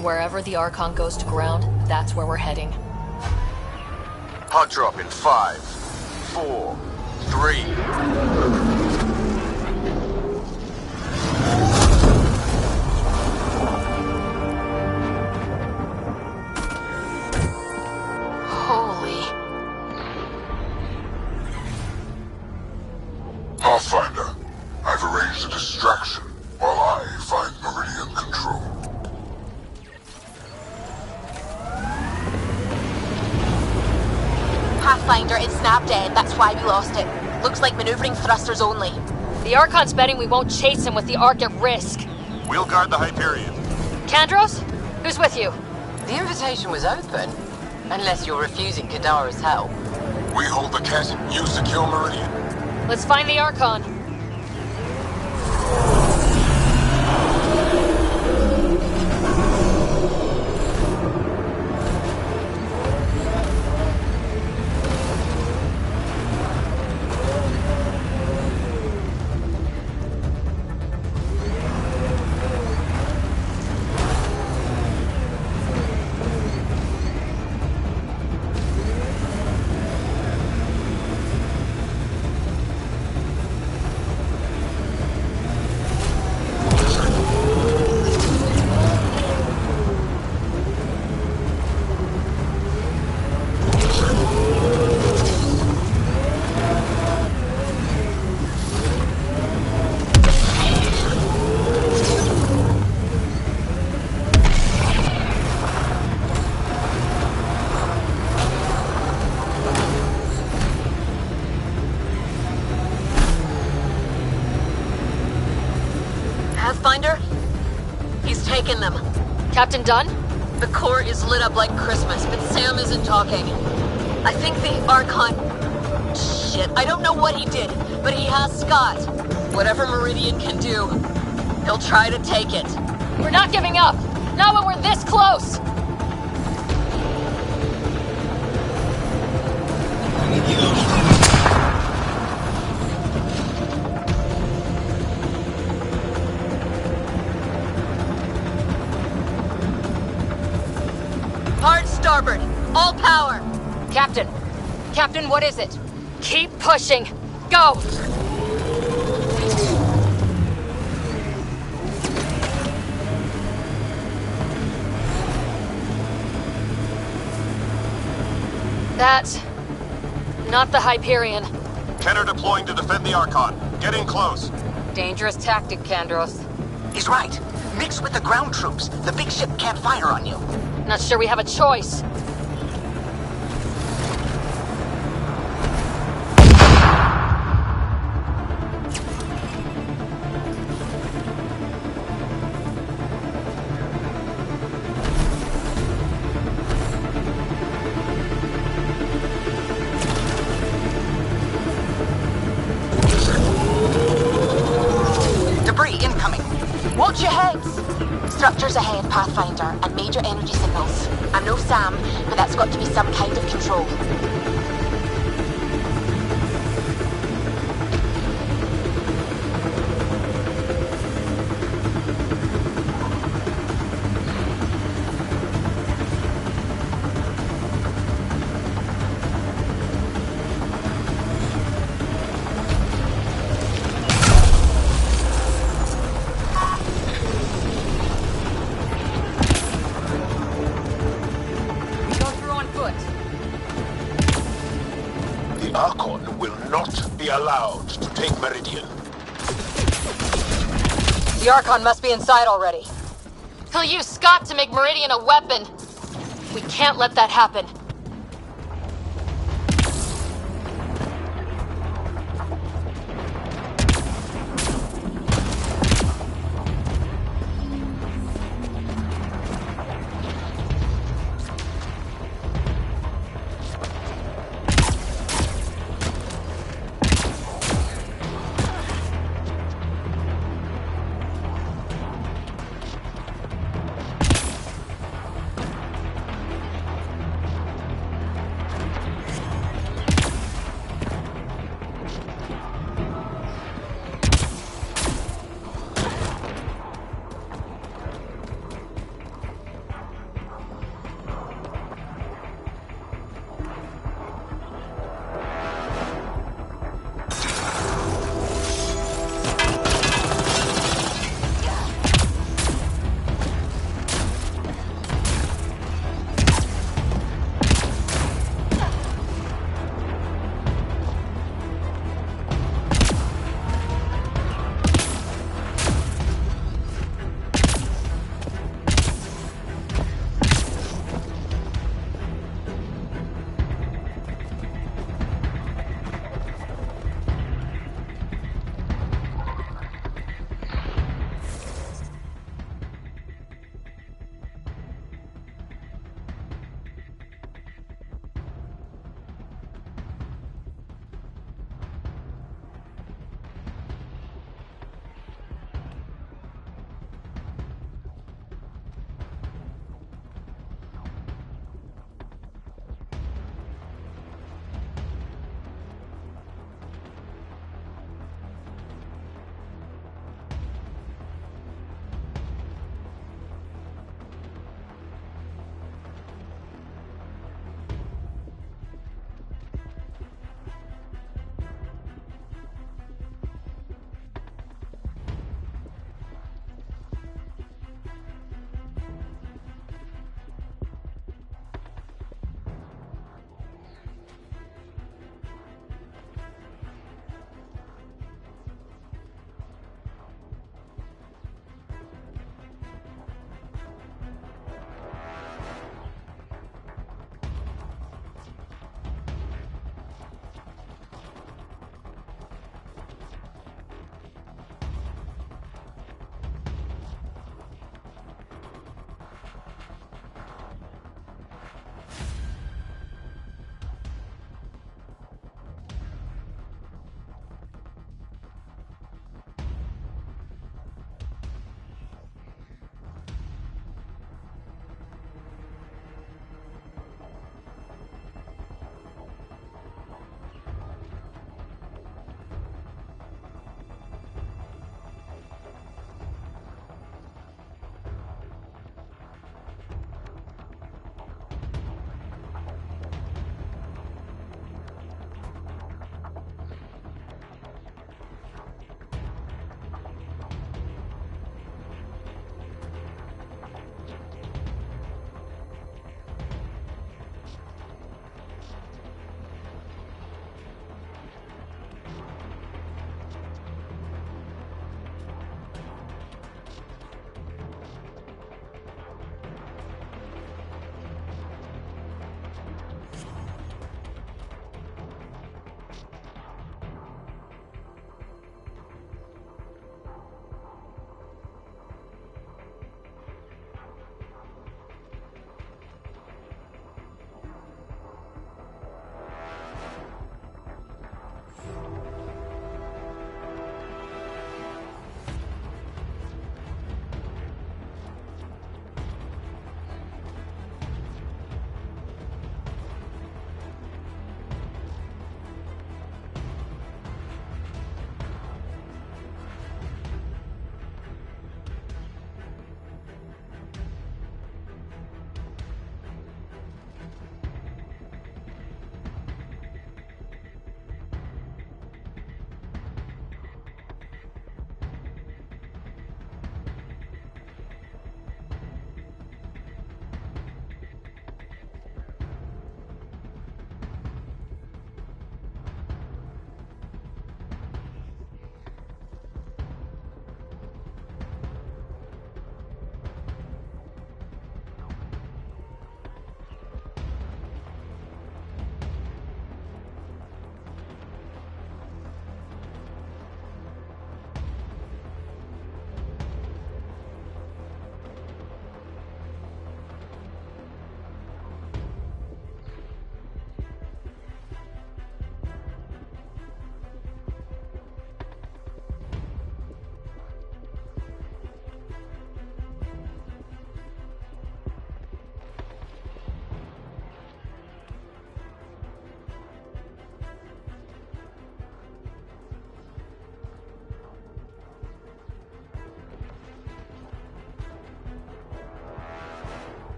Wherever the Archon goes to ground, that's where we're heading. Hot drop in 5, 4, 3. Pathfinder, I've arranged a distraction while I find Meridian control. Pathfinder, it's snap dead. That's why we lost it. Looks like maneuvering thrusters only. The Archon's betting we won't chase him with the Ark at risk. We'll guard the Hyperion. Kandros? Who's with you? The invitation was open, unless you're refusing Kadara's help. We hold the cat, you secure Meridian. Let's find the Archon. Pathfinder? He's taken them. Captain Dunn? The core is lit up like Christmas, but Sam isn't talking. I think the Archon... Shit, I don't know what he did, but he has Scott. Whatever Meridian can do, he'll try to take it. We're not giving up! Not when we're this close! Hard starboard! All power! Captain! Captain, what is it? Keep pushing! Go! That's... not the Hyperion. Kenner deploying to defend the Archon. Get in close. Dangerous tactic, Kandros. He's right. Mix with the ground troops. The big ship can't fire on you. Not sure we have a choice. Debris incoming. Watch your heads! Structures ahead, Pathfinder, and major energy signals. I'm no Sam, but that's got to be some kind of control. The Archon will not be allowed to take Meridian. The Archon must be inside already. He'll use Scott to make Meridian a weapon. We can't let that happen.